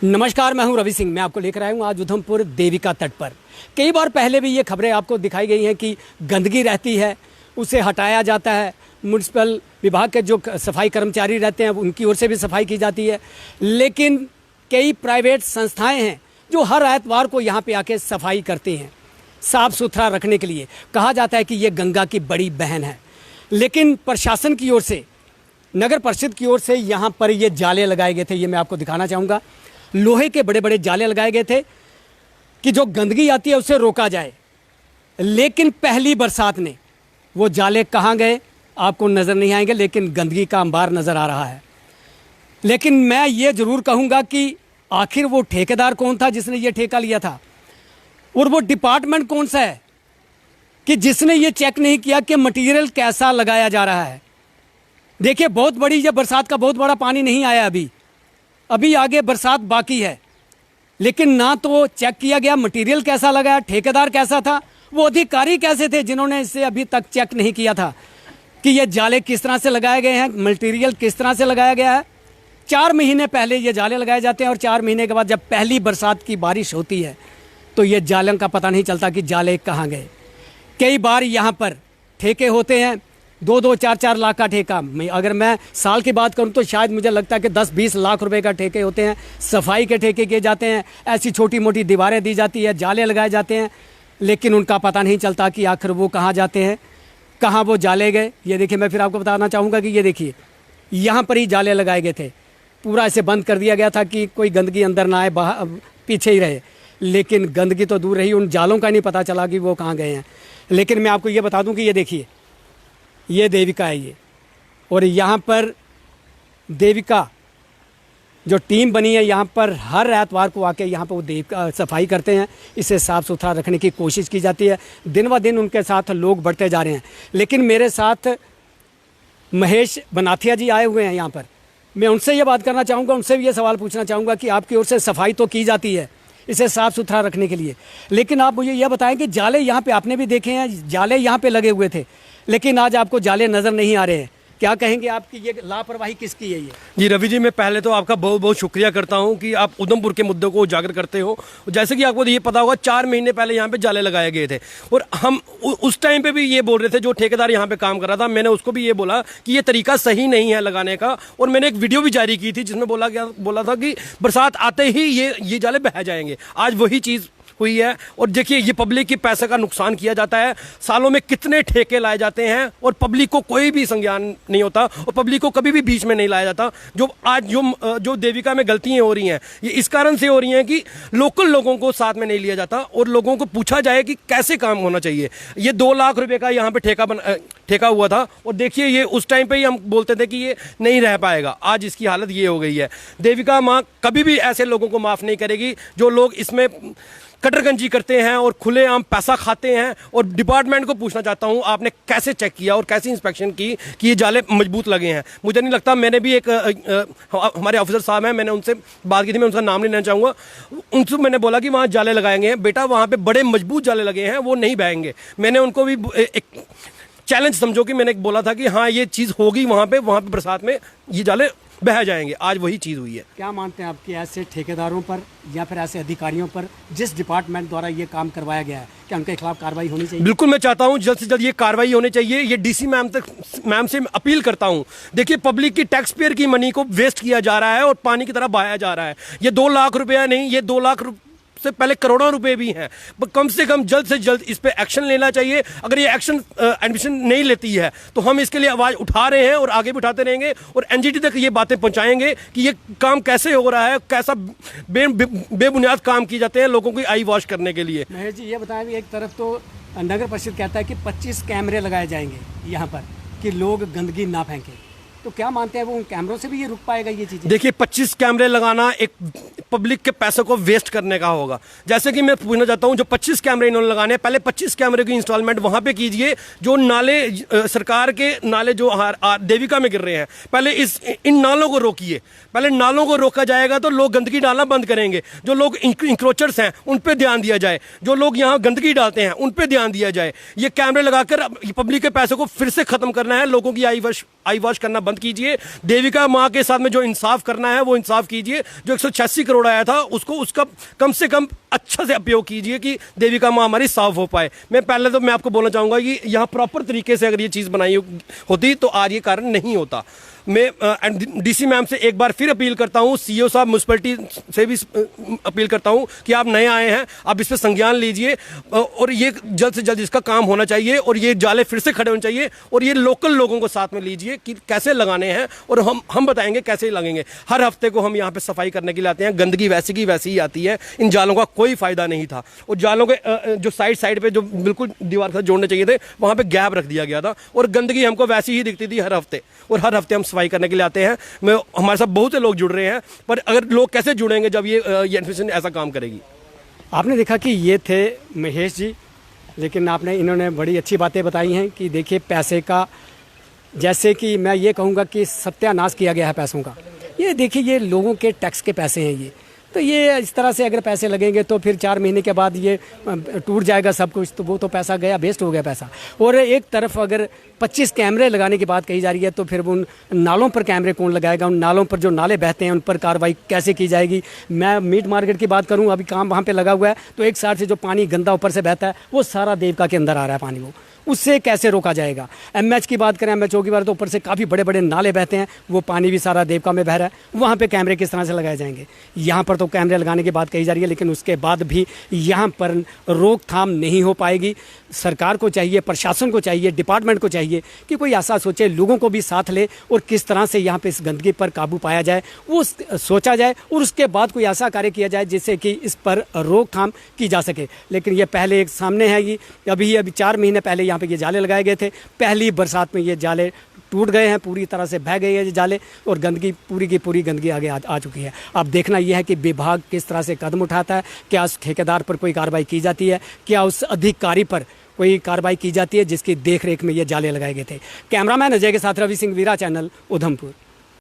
नमस्कार, मैं हूं रवि सिंह। मैं आपको लेकर आया हूं आज उधमपुर देविका तट पर। कई बार पहले भी ये खबरें आपको दिखाई गई हैं कि गंदगी रहती है, उसे हटाया जाता है। म्यूनसिपल विभाग के जो सफाई कर्मचारी रहते हैं उनकी ओर से भी सफाई की जाती है, लेकिन कई प्राइवेट संस्थाएं हैं जो हर एतवार को यहाँ पे आके सफाई करती हैं, साफ़ सुथरा रखने के लिए। कहा जाता है कि ये गंगा की बड़ी बहन है, लेकिन प्रशासन की ओर से, नगर परिषद की ओर से यहाँ पर ये जाले लगाए गए थे। ये मैं आपको दिखाना चाहूँगा। लोहे के बड़े बड़े जाले लगाए गए थे कि जो गंदगी आती है उसे रोका जाए, लेकिन पहली बरसात ने वो जाले कहाँ गए आपको नज़र नहीं आएंगे, लेकिन गंदगी का अंबार नज़र आ रहा है। लेकिन मैं ये ज़रूर कहूँगा कि आखिर वो ठेकेदार कौन था जिसने ये ठेका लिया था, और वो डिपार्टमेंट कौन सा है कि जिसने ये चेक नहीं किया कि मटेरियल कैसा लगाया जा रहा है। देखिए, बहुत बड़ी ये बरसात का बहुत बड़ा पानी नहीं आया अभी आगे बरसात बाकी है, लेकिन ना तो चेक किया गया मटेरियल कैसा लगाया, ठेकेदार कैसा था, वो अधिकारी कैसे थे जिन्होंने इसे अभी तक चेक नहीं किया था कि ये जाले किस तरह से लगाए गए हैं, मटेरियल किस तरह से लगाया गया है। 4 महीने पहले ये जाले लगाए जाते हैं और 4 महीने के बाद जब पहली बरसात की बारिश होती है तो ये जालों का पता नहीं चलता कि जाले कहाँ गए। कई बार यहाँ पर ठेके होते हैं 2-2, 4-4 लाख का ठेका। अगर मैं साल की बात करूं तो शायद मुझे लगता है कि 10-20 लाख रुपए का ठेके होते हैं। सफाई के ठेके किए जाते हैं, ऐसी छोटी मोटी दीवारें दी जाती है, जाले लगाए जाते हैं, लेकिन उनका पता नहीं चलता कि आखिर वो कहाँ जाते हैं, कहाँ वो जाले गए। ये देखिए, मैं फिर आपको बताना चाहूँगा कि ये देखिए, यहाँ पर ही जाले लगाए गए थे। पूरा इसे बंद कर दिया गया था कि कोई गंदगी अंदर ना आए, पीछे ही रहे, लेकिन गंदगी तो दूर रही, उन जालों का नहीं पता चला कि वो कहाँ गए हैं। लेकिन मैं आपको ये बता दूँ कि ये देखिए, ये देविका है ये, और यहाँ पर देविका जो टीम बनी है, यहाँ पर हर एतवार को आके यहाँ पर वो देविका सफाई करते हैं, इसे साफ़ सुथरा रखने की कोशिश की जाती है। दिन व दिन उनके साथ लोग बढ़ते जा रहे हैं, लेकिन मेरे साथ महेश बनाथिया जी आए हुए हैं यहाँ पर। मैं उनसे ये बात करना चाहूँगा, उनसे भी ये सवाल पूछना चाहूँगा कि आपकी ओर से सफाई तो की जाती है इसे साफ़ सुथरा रखने के लिए, लेकिन आप मुझे यह बताएं कि जाले यहाँ पे आपने भी देखे हैं, जाले यहाँ पे लगे हुए थे, लेकिन आज आपको जाले नज़र नहीं आ रहे हैं। क्या कहेंगे, आपकी ये लापरवाही किसकी है ये? जी रवि जी, मैं पहले तो आपका बहुत बहुत शुक्रिया करता हूं कि आप उधमपुर के मुद्दों को उजागर करते हो। जैसे कि आपको ये पता होगा, 4 महीने पहले यहाँ पे जाले लगाए गए थे, और हम उस टाइम पे भी ये बोल रहे थे, जो ठेकेदार यहाँ पे काम कर रहा था, मैंने उसको भी ये बोला कि ये तरीका सही नहीं है लगाने का, और मैंने एक वीडियो भी जारी की थी जिसमें बोला था कि बरसात आते ही ये जाले बह जाएंगे। आज वही चीज़ हुई है। और देखिए, ये पब्लिक के पैसे का नुकसान किया जाता है। सालों में कितने ठेके लाए जाते हैं और पब्लिक को कोई भी संज्ञान नहीं होता, और पब्लिक को कभी भी बीच में नहीं लाया जाता। जो आज जो देविका में गलतियां हो रही हैं, ये इस कारण से हो रही हैं कि लोकल लोगों को साथ में नहीं लिया जाता और लोगों को पूछा जाए कि कैसे काम होना चाहिए। ये 2 लाख रुपए का यहाँ पे ठेका हुआ था, और देखिए, ये उस टाइम पे ही हम बोलते थे कि ये नहीं रह पाएगा। आज इसकी हालत ये हो गई है। देविका माँ कभी भी ऐसे लोगों को माफ़ नहीं करेगी जो लोग इसमें कटरगंजी करते हैं और खुलेआम पैसा खाते हैं। और डिपार्टमेंट को पूछना चाहता हूं, आपने कैसे चेक किया और कैसी इंस्पेक्शन की कि ये जाले मजबूत लगे हैं? मुझे नहीं लगता। मैंने भी एक हमारे ऑफिसर साहब हैं, मैंने उनसे बात की थी, मैं उनका नाम नहीं लेना चाहूँगा। उनसे मैंने बोला कि वहाँ जाले लगाएंगे हैं, बेटा वहाँ पे बड़े मजबूत जाले लगे हैं, वो नहीं बहेंगे। मैंने उनको भी एक चैलेंज समझो कि मैंने बोला था कि हाँ, ये चीज़ होगी, वहाँ पे बरसात में ये जाले बह जाएंगे। आज वही चीज़ हुई है। क्या मानते हैं आपके ऐसे ठेकेदारों पर या फिर ऐसे अधिकारियों पर जिस डिपार्टमेंट द्वारा ये काम करवाया गया है, क्या उनके खिलाफ कार्रवाई होनी चाहिए? बिल्कुल, मैं चाहता हूं जल्द से जल्द ये कार्रवाई होनी चाहिए। ये डीसी मैम से अपील करता हूं। देखिए, पब्लिक की टैक्स पेयर की मनी को वेस्ट किया जा रहा है और पानी की तरह बहाया जा रहा है। ये 2 लाख रुपया नहीं, ये 2 लाख से पहले करोड़ों रुपए भी हैं। कम से कम जल्द से जल्द इस पे एक्शन लेना चाहिए। अगर ये एक्शन एडमिशन नहीं लेती है तो हम इसके लिए आवाज़ उठा रहे हैं और आगे भी उठाते रहेंगे, और एनजीटी तक ये बातें पहुंचाएंगे कि ये काम कैसे हो रहा है, कैसा बेबुनियाद काम किए जाते हैं लोगों की आई वॉश करने के लिए। महेश जी, ये बताएं, एक तरफ तो नगर परिषद कहता है कि 25 कैमरे लगाए जाएंगे यहाँ पर कि लोग गंदगी ना फेंकें, तो क्या मानते हैं वो उन कैमरों से भी ये रुक पाएगा ये चीज़ें? देखिए, 25 कैमरे लगाना एक पब्लिक के पैसों को वेस्ट करने का होगा। जैसे कि मैं पूछना चाहता हूं, जो 25 कैमरे इन्होंने लगाने हैं, पहले 25 कैमरे की इंस्टॉलमेंट वहां पे कीजिए जो नाले, सरकार के नाले जो देविका में गिर रहे हैं, पहले इन नालों को रोकिए। पहले नालों को रोका जाएगा तो लोग गंदगी डालना बंद करेंगे। जो लोग इंक्रोचर्स हैं उन पर ध्यान दिया जाए, जो लोग यहाँ गंदगी डालते हैं उन पर ध्यान दिया जाए। ये कैमरे लगाकर पब्लिक के पैसों को फिर से खत्म करना है। लोगों की आई वॉश करना बंद कीजिए। देविका माँ के साथ में जो इंसाफ करना है वो इंसाफ कीजिए। जो 186 करोड़ उड़ाया था उसको उसका कम से कम अच्छा से उपयोग कीजिए कि देविका माँ हमारी साफ हो पाए। मैं आपको बोलना चाहूँगा कि यहाँ प्रॉपर तरीके से अगर ये चीज़ बनाई होती तो आज ये कारण नहीं होता। मैं डीसी मैम से एक बार फिर अपील करता हूँ, सीईओ साहब म्यूनसिपैलिटी से भी अपील करता हूँ कि आप नए आए हैं, आप इस पर संज्ञान लीजिए और ये जल्द से जल्द इसका काम होना चाहिए और ये जाले फिर से खड़े होने चाहिए और ये लोकल लोगों को साथ में लीजिए कि कैसे लगाने हैं और हम बताएंगे कैसे लगेंगे। हर हफ्ते को हम यहाँ पे सफाई करने के लिए आते हैं, गंदगी वैसी की वैसी ही आती है, इन जालों का कोई फायदा नहीं था और जालों के जो साइड पे जो बिल्कुल दीवार के साथ जोड़ने चाहिए थे वहाँ पे गैप रख दिया गया था और गंदगी हमको वैसी ही दिखती थी हर हफ्ते, और हर हफ्ते हम सफाई करने के लिए आते हैं। हमारे साथ बहुत से लोग जुड़ रहे हैं, पर अगर लोग कैसे जुड़ेंगे जब ये इन्फॉर्मेशन ऐसा काम करेगी। आपने देखा कि ये थे महेश जी, लेकिन इन्होंने बड़ी अच्छी बातें बताई हैं कि देखिए पैसे का, जैसे कि मैं ये कहूँगा कि सत्यानाश किया गया है पैसों का। ये देखिए ये लोगों के टैक्स के पैसे हैं ये, तो ये इस तरह से अगर पैसे लगेंगे तो फिर 4 महीने के बाद ये टूट जाएगा सब कुछ, तो वो तो पैसा गया, वेस्ट हो गया पैसा। और एक तरफ अगर 25 कैमरे लगाने की बात कही जा रही है तो फिर उन नालों पर कैमरे कौन लगाएगा, उन नालों पर जो नाले बहते हैं उन पर कार्रवाई कैसे की जाएगी। मैं मीट मार्केट की बात करूं, अभी काम वहाँ पे लगा हुआ है, तो एक साइड से जो पानी गंदा ऊपर से बहता है वो सारा देवका के अंदर आ रहा है पानी, वो उससे कैसे रोका जाएगा। एमएच की बात करें, एमएच की बात तो ऊपर से काफ़ी बड़े बड़े नाले बहते हैं, वो पानी भी सारा देवका में बह रहा है, वहाँ पे कैमरे किस तरह से लगाए जाएंगे। यहाँ पर तो कैमरे लगाने की बात कही जा रही है, लेकिन उसके बाद भी यहाँ पर रोकथाम नहीं हो पाएगी। सरकार को चाहिए, प्रशासन को चाहिए, डिपार्टमेंट को चाहिए कि कोई ऐसा सोचे, लोगों को भी साथ ले और किस तरह से यहाँ पे इस गंदगी पर काबू पाया जाए वो सोचा जाए और उसके बाद कोई ऐसा कार्य किया जाए जिससे कि इस पर रोकथाम की जा सके। लेकिन ये पहले एक सामने है, ये अभी 4 महीने पहले यहाँ पे ये जाले लगाए गए थे, पहली बरसात में ये जाले टूट गए हैं, पूरी तरह से बह गए हैं ये जाले और गंदगी पूरी की पूरी गंदगी आगे आ चुकी है। अब देखना यह है कि विभाग किस तरह से कदम उठाता है, क्या उस ठेकेदार पर कोई कार्रवाई की जाती है, क्या उस अधिकारी पर कोई कार्रवाई की जाती है जिसकी देखरेख में ये जाले लगाए गए थे। कैमरामैन अजय के साथ रवि सिंह, वीरा चैनल, उधमपुर।